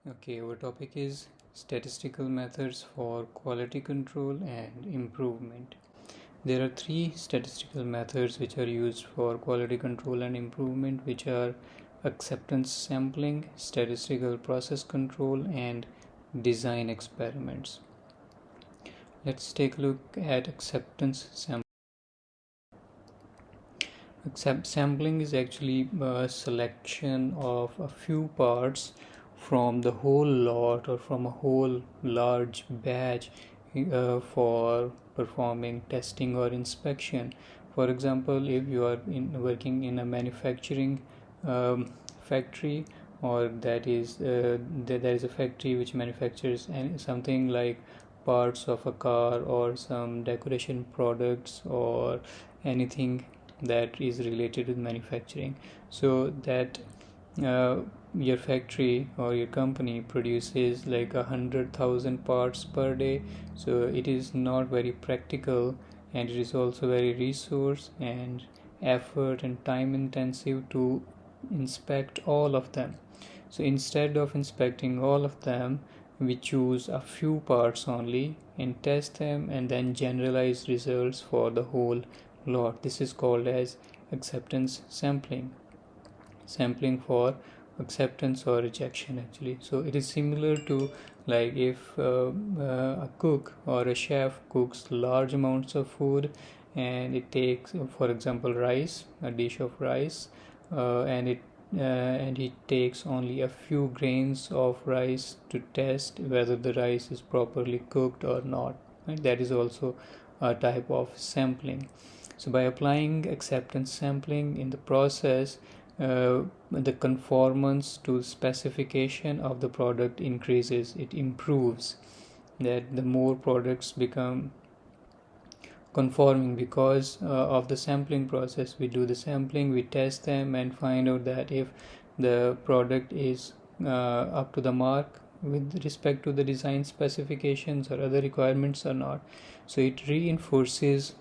Okay, our topic is statistical methods for quality control and improvement. There are three statistical methods which are used for quality control and improvement, which are acceptance sampling, statistical process control, and design experiments. Let's take a look at acceptance sampling. Sampling is actually a selection of a few parts from the whole lot or from a whole large batch for performing testing or inspection. For example, if you are working in a manufacturing factory, or that is there is a factory which manufactures something like parts of a car or some decoration products or anything that is related with manufacturing, so that uh, your factory or your company produces like 100,000 parts per day, so it is not very practical, and it is also very resource and effort and time intensive to inspect all of them. So instead of inspecting all of them, we choose a few parts only and test them and then generalize results for the whole lot. This is called as acceptance sampling for acceptance or rejection actually. So it is similar to like if a cook or a chef cooks large amounts of food, and it takes, for example, rice, a dish of rice, and he takes only a few grains of rice to test whether the rice is properly cooked or not. Right? That is also a type of sampling. So by applying acceptance sampling in the process, the conformance to specification of the product increases, it improves. That the more products become conforming because of the sampling process. We do the sampling, we test them and find out that if the product is up to the mark with respect to the design specifications or other requirements or not. So it reinforces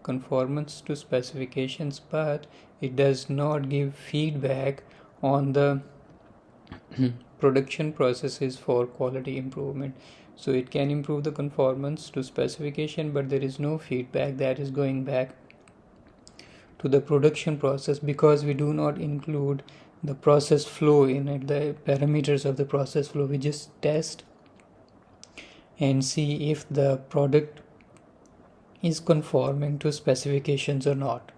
conformance to specifications, but it does not give feedback on the production processes for quality improvement. So it can improve the conformance to specification, but there is no feedback that is going back to the production process because we do not include the process flow in it, the parameters of the process flow. We just test and see if the product is conforming to specifications or not.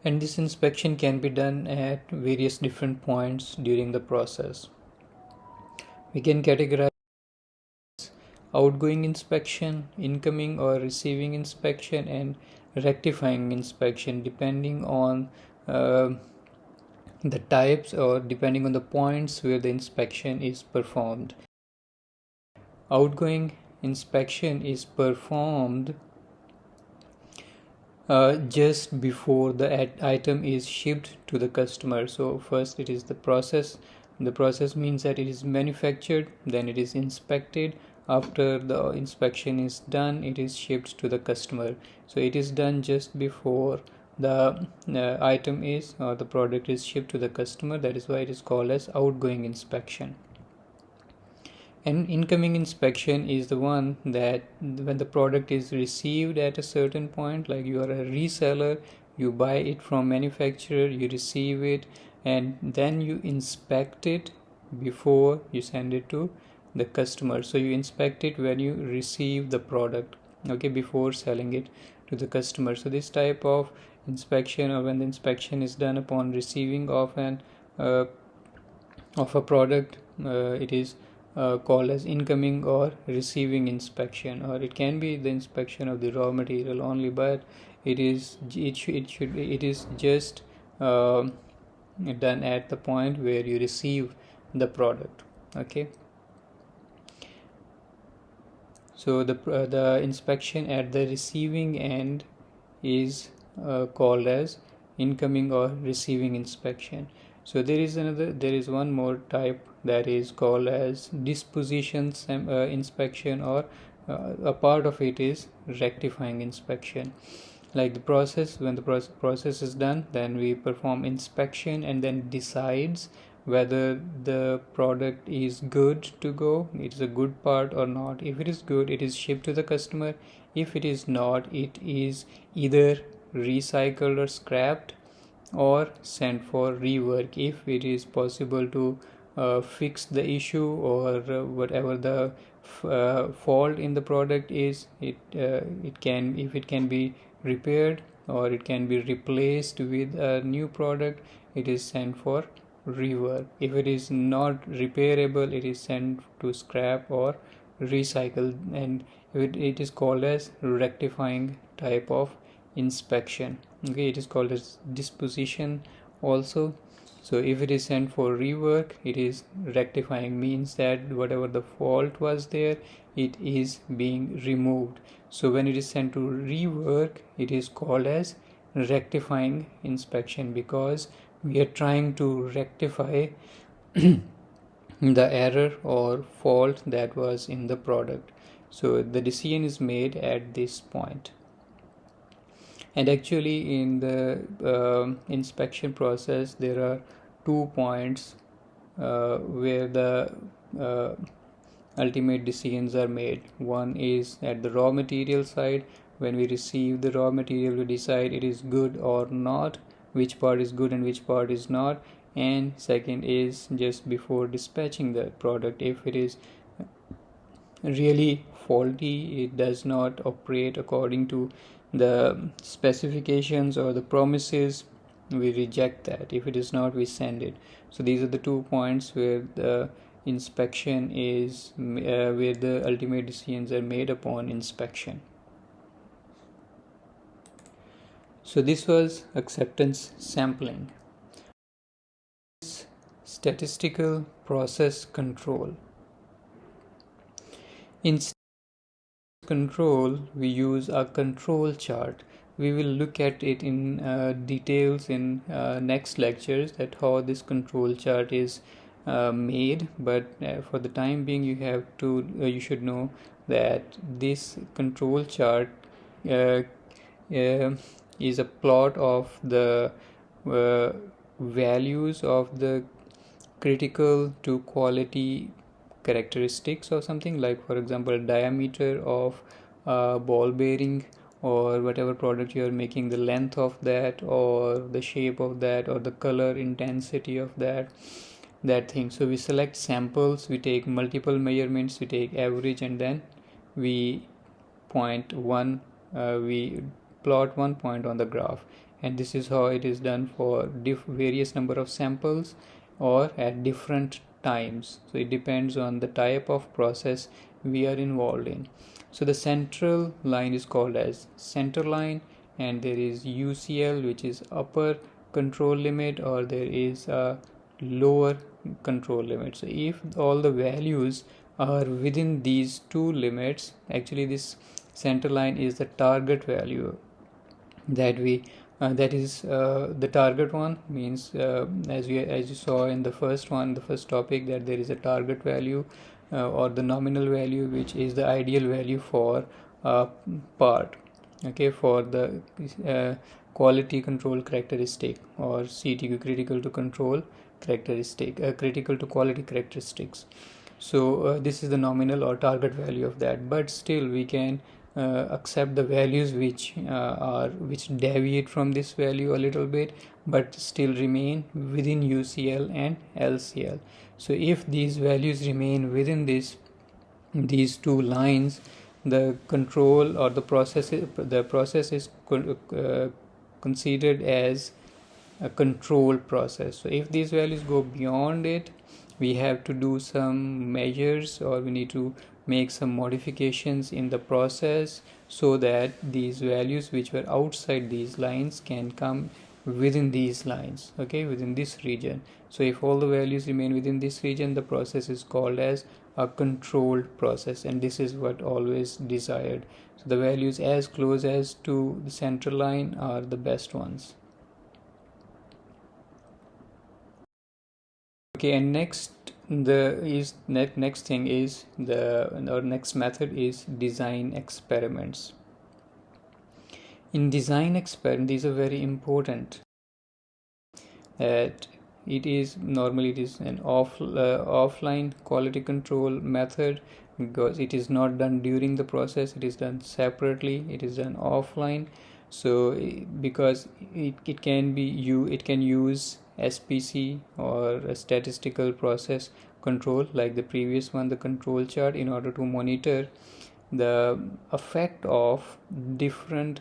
And this inspection can be done at various different points during the process. We can categorize outgoing inspection, incoming or receiving inspection, and rectifying inspection depending on the types or depending on the points where the inspection is performed. Outgoing inspection is performed just before the item is shipped to the customer. So first it is the process. The process means that it is manufactured, then it is inspected. After the inspection is done, it is shipped to the customer. So it is done just before the item is or the product is shipped to the customer. That is why it is called as outgoing inspection. And incoming inspection is the one that when the product is received at a certain point, like you are a reseller, you buy it from manufacturer, you receive it, and then you inspect it before you send it to the customer. So you inspect it when you receive the product, okay, before selling it to the customer. So this type of inspection, or when the inspection is done upon receiving of a product, it is called as incoming or receiving inspection, or it can be the inspection of the raw material only, but it is just done at the point where you receive the product. Okay, so the inspection at the receiving end is called as incoming or receiving inspection. So there is one more type that is called as disposition inspection, or a part of it is rectifying inspection. like the process. When the process is done, then we perform inspection and then decides whether the product is good to go, it is a good part or not. If it is good, it is shipped to the customer. If it is not, it is either recycled or scrapped or sent for rework if it is possible to fix the issue, or whatever the fault in the product is, it can, if it can be repaired or it can be replaced with a new product, it is sent for rework. If it is not repairable, it is sent to scrap or recycle, and it is called as rectifying type of inspection. Okay, it is called as disposition also. So if it is sent for rework, it is rectifying, means that whatever the fault was there, it is being removed. So when it is sent to rework, it is called as rectifying inspection, because we are trying to rectify the error or fault that was in the product. So the decision is made at this point. And actually in the inspection process, there are 2 points where the ultimate decisions are made. One is at the raw material side. When we receive the raw material, we decide it is good or not, which part is good and which part is not. And second is just before dispatching the product. If it is really faulty, it does not operate according to the specifications or the promises, we reject that. If it is not, we send it. So these are the 2 points where the inspection is where the ultimate decisions are made upon inspection. So this was acceptance sampling. Statistical process control. In control, we use a control chart. We will look at it in details in next lectures, that how this control chart is made. But for the time being, you have to you should know that this control chart is a plot of the values of the critical to quality characteristics or something, like for example diameter of ball bearing or whatever product you are making, the length of that or the shape of that or the color intensity of that thing. So we select samples, we take multiple measurements, we take average, and then we we plot 1 point on the graph. And this is how it is done for various number of samples or at different times. So it depends on the type of process we are involved in. So the central line is called as center line, and there is UCL, which is upper control limit, or there is a lower control limit. So if all the values are within these 2 limits, actually this center line is the target value that we that is the target one, means as you saw in the first topic, that there is a target value or the nominal value, which is the ideal value for part, okay, for the quality control characteristic, or CTQ, critical to control characteristic, critical to quality characteristics. So this is the nominal or target value of that, but still we can accept the values which deviate from this value a little bit, but still remain within UCL and LCL. So if these values remain within these 2 lines, the control or the process is considered as a control process. So if these values go beyond it, we have to do some measures, or we need to make some modifications in the process, so that these values which were outside these lines can come within these lines, okay, within this region. So if all the values remain within this region, the process is called as a controlled process, and this is what always desired. So the values as close as to the center line are the best ones. Okay, and next thing is our next method is design experiments. In design experiment, these are very important. That it is normally it is an offline quality control method, because it is not done during the process, it is done separately, it is done offline. So because it can be it can use SPC or a statistical process control like the previous one, the control chart, in order to monitor the effect of different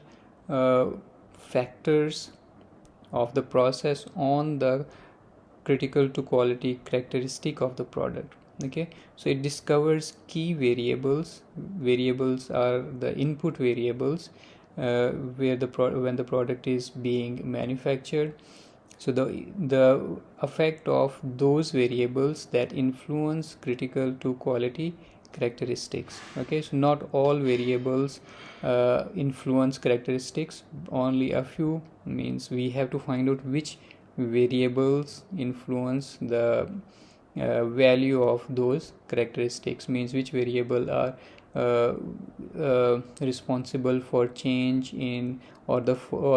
factors of the process on the critical to quality characteristic of the product. Okay, so it discovers key variables are the input variables where when the product is being manufactured. So the effect of those variables that influence critical to quality characteristics. Okay, so not all variables influence characteristics, only a few. Means we have to find out which variables influence the value of those characteristics, means which variable are responsible for change in or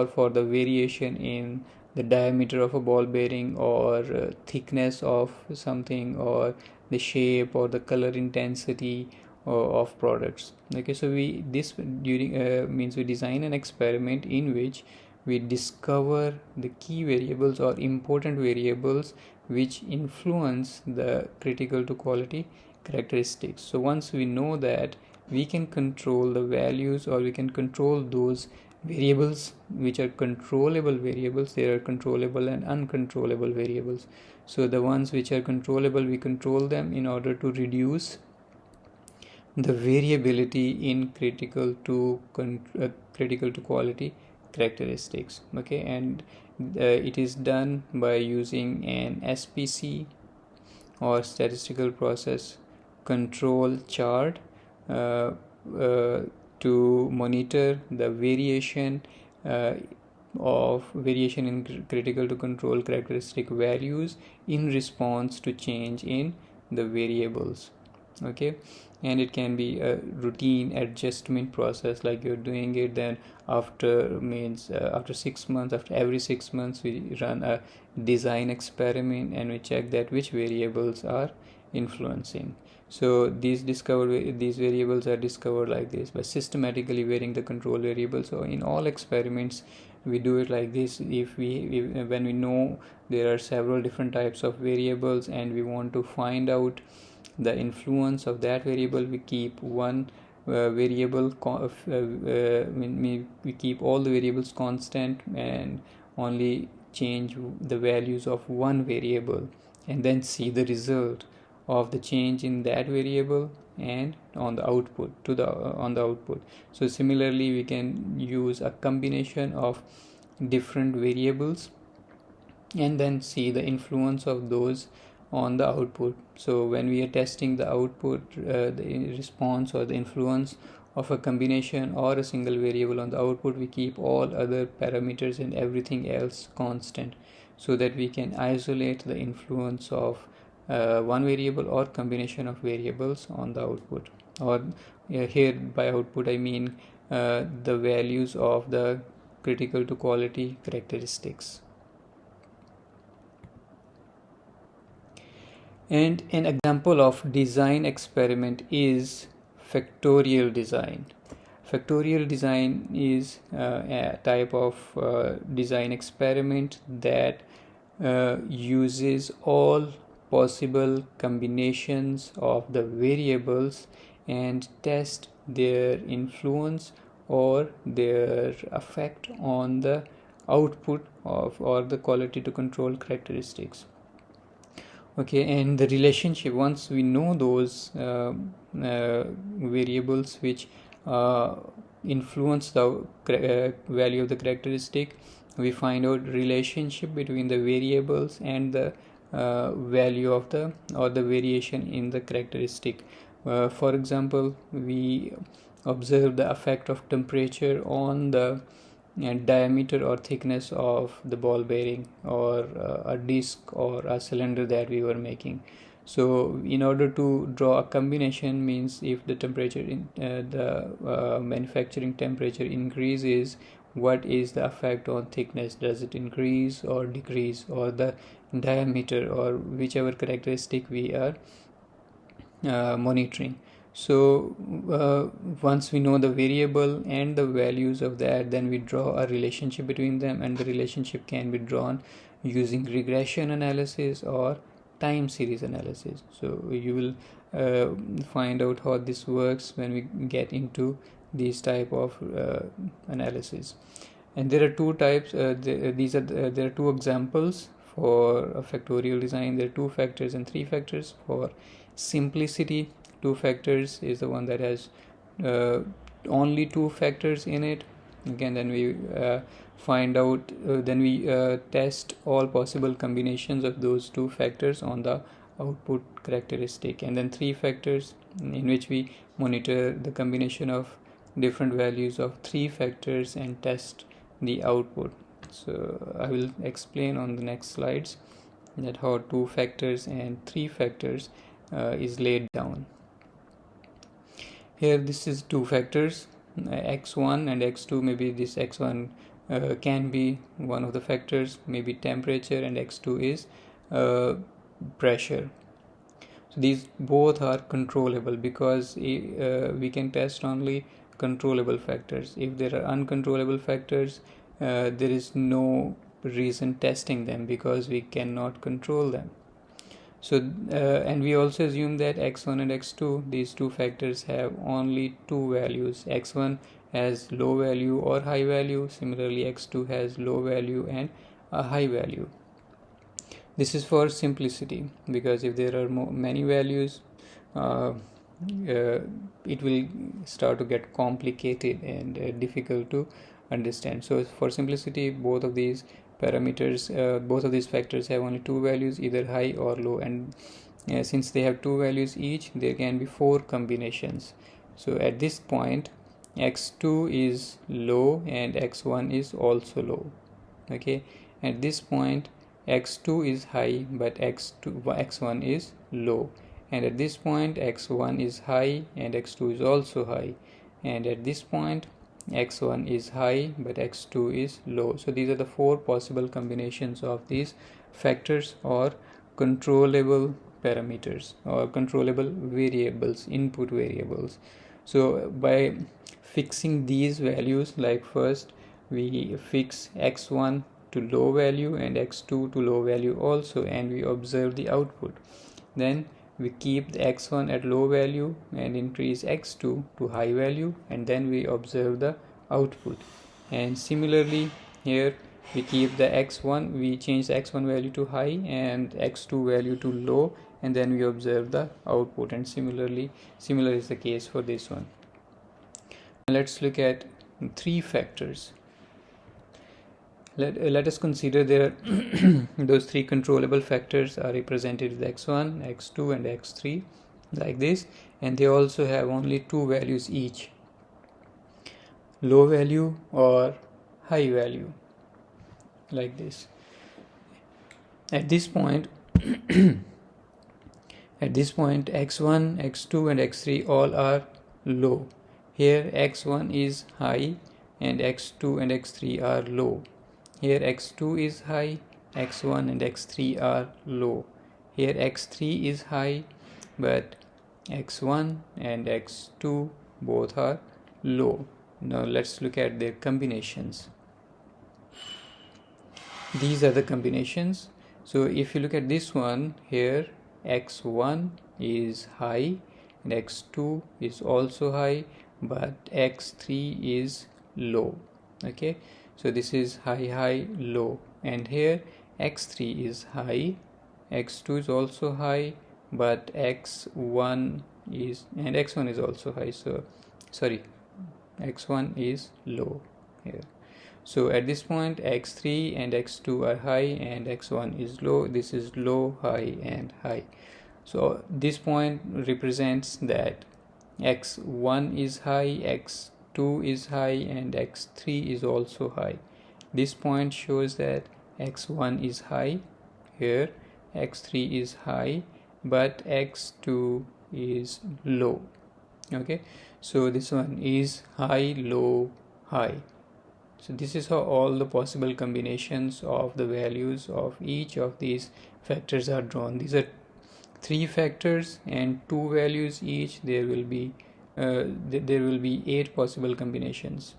for the variation in the diameter of a ball bearing, or thickness of something, or the shape or the color intensity of products. Okay, so we this during means we design an experiment in which we discover the key variables or important variables which influence the critical to quality characteristics. So once we know that, we can control the values, or we can control those variables which are controllable variables. There are controllable and uncontrollable variables. So the ones which are controllable, we control them in order to reduce the variability in critical to quality characteristics. Okay, and it is done by using an SPC or statistical process control chart uh, uh, to monitor the variation in critical to control characteristic values in response to change in the variables. Okay, and it can be a routine adjustment process, like you're doing it, then after 6 months, after every 6 months, we run a design experiment and we check that which variables are influencing. So these variables are discovered like this by systematically varying the control variables. So in all experiments we do it like this. When we know there are several different types of variables and we want to find out the influence of that variable, we keep one variable we keep all the variables constant and only change the values of one variable, and then see the result of the change in that variable and on the output on the output. So similarly, we can use a combination of different variables and then see the influence of those on the output. So when we are testing the output, the response or the influence of a combination or a single variable on the output, we keep all other parameters and everything else constant, so that we can isolate the influence of one variable or combination of variables on the output. Or here by output I mean the values of the critical to quality characteristics. And an example of design experiment is factorial design. Factorial design is a type of design experiment that uses all possible combinations of the variables and test their influence or their effect on the output of or the quality to control characteristics. Okay, and the relationship, once we know those variables which influence the value of the characteristic, we find out relationship between the variables and the value of the or the variation in the characteristic. For example, we observe the effect of temperature on the diameter or thickness of the ball bearing or a disc or a cylinder that we were making. So in order to draw a combination, means if the temperature in the manufacturing temperature increases, what is the effect on thickness. Does it increase or decrease, or the diameter, or whichever characteristic we are monitoring. So once we know the variable and the values of that, then we draw a relationship between them, and the relationship can be drawn using regression analysis or time series analysis. So you will find out how this works when we get into these type of analysis. And there are two types. There are two examples for a factorial design. There are 2 factors and 3 factors. For simplicity, 2 factors is the one that has only 2 factors in it. Again, then we find out, then we test all possible combinations of those 2 factors on the output characteristic. And then 3 factors, in which we monitor the combination of different values of 3 factors and test the output. So I will explain on the next slides that how 2 factors and 3 factors is laid down. Here this is 2 factors, x1 and x2. Maybe this x1 can be one of the factors, maybe temperature, and x2 is pressure. So these both are controllable, because we can test only controllable factors. If there are uncontrollable factors, there is no reason testing them, because we cannot control them. So and we also assume that x1 and x2, these 2 factors, have only 2 values. x1 has low value or high value. Similarly, x2 has low value and a high value. This is for simplicity, because if there are many values, it will start to get complicated and difficult to understand. So for simplicity, both of these parameters, both of these factors have only 2 values, either high or low. And since they have 2 values each, there can be 4 combinations. So at this point, x2 is low and x1 is also low. Okay, at this point x2 is high but x1 is low, and at this point x1 is high and x2 is also high, and at this point x1 is high but x2 is low. So these are the 4 possible combinations of these factors, or controllable parameters, or controllable variables, input variables. So by fixing these values, like first we fix x1 to low value and x2 to low value also, and we observe the output. Then we keep the x1 at low value and increase x2 to high value, and then we observe the output. And similarly here we keep the x1, we change the x1 value to high and x2 value to low, and then we observe the output. And similar is the case for this one. Let's look at 3 factors. Let us consider there those 3 controllable factors are represented with x1, x2 and x3 like this, and they also have only 2 values each, low value or high value, like this. At this point x1, x2 and x3 all are low. Here x1 is high and x2 and x3 are low. Here x2 is high, x1 and x3 are low. Here x3 is high, but x1 and x2 both are low. Now let's look at their combinations. These are the combinations. So if you look at this one here, x1 is high and x2 is also high, but x3 is low. Okay, so this is high, high, low, and here x3 is high, x2 is also high, but x1 is also high. So sorry, x1 is low here. So at this point x3 and x2 are high and x1 is low. This is low, high and high. So this point represents that x1 is high, x2 is high and x3 is also high. This point shows that x1 is high here, x3 is high, but x2 is low. Okay, so this one is high, low, high. So this is how all the possible combinations of the values of each of these factors are drawn. These are 3 factors and 2 values each. There will be 8 possible combinations.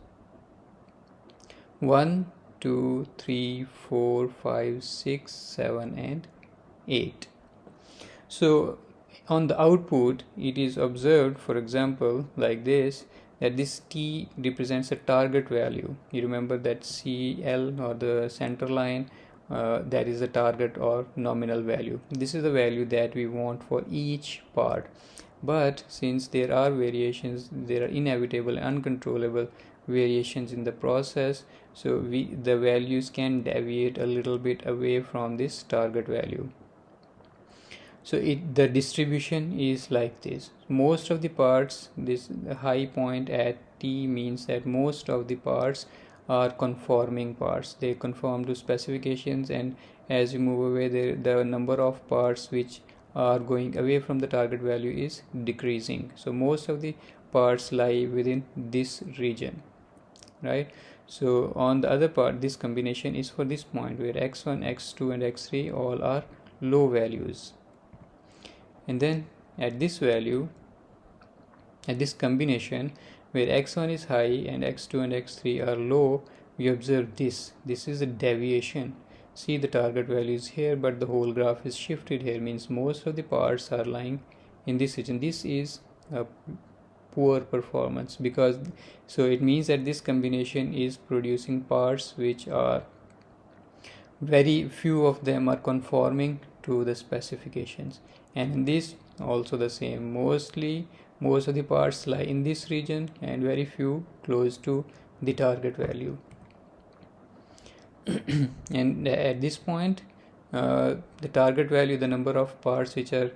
1, 2, 3, 4, 5, 6, 7 and 8. So on the output it is observed, for example, like this, that this t represents a target value. You remember that CL, or the center line, that is the target or nominal value. This is the value that we want for each part. But since there are variations, there are inevitable and uncontrollable variations in the process, so the values can deviate a little bit away from this target value. So the distribution is like this. Most of the parts, this high point at T means that most of the parts are conforming parts. They conform to specifications, and as you move away, the number of parts which are going away from the target value is decreasing. So most of the parts lie within this region, right? So on the other part, this combination is for this point where x1, x2 and x3 all are low values. And then at this value, at this combination where x1 is high and x2 and x3 are low, we observe this is a deviation. See, the target value is here, but the whole graph is shifted here, means most of the parts are lying in this region. This is a poor performance, because so it means that this combination is producing parts which are very few of them are conforming to the specifications. And in this also the same, most of the parts lie in this region and very few close to the target value. And at this point, the target value, the number of parts which are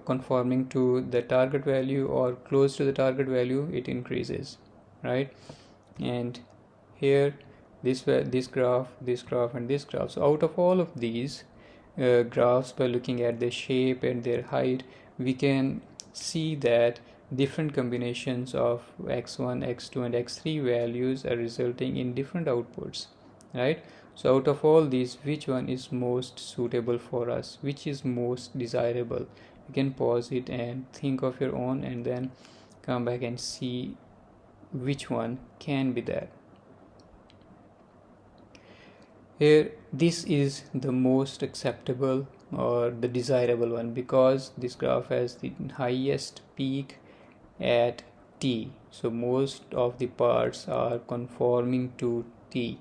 conforming to the target value or close to the target value, it increases, right? And here this graph, and this graph. So out of all of these graphs, by looking at their shape and their height, we can see that different combinations of x1, x2 and x3 values are resulting in different outputs, right? So out of all these, which one is most suitable for us, which is most desirable? You can pause it and think of your own, and then come back and see which one can be that. Here, this is the most acceptable or the desirable one, because this graph has the highest peak at T. So most of the parts are conforming to T,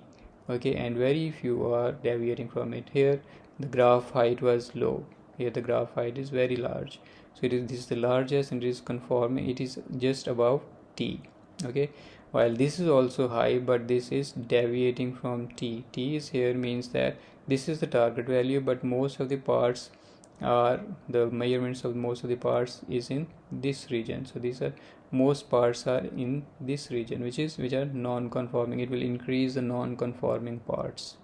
okay, and very few are deviating from it. Here the graph height was low, here the graph height is very large. So this is the largest, and it is conforming, it is just above T, okay, while this is also high, but this is deviating from T. T is here, means that this is the target value, but most of the parts are, the measurements of most of the parts is in this region. So these are, most parts are in this region, which are non-conforming. It will increase the non-conforming parts.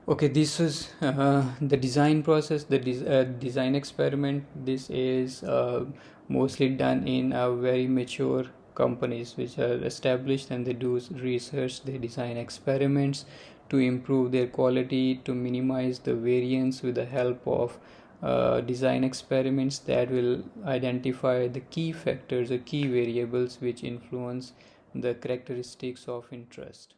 Okay, this is the design process, the design experiment. This is mostly done in very mature companies which are established, and they do research, they design experiments to improve their quality, to minimize the variance with the help of design experiments that will identify the key factors or key variables which influence the characteristics of interest.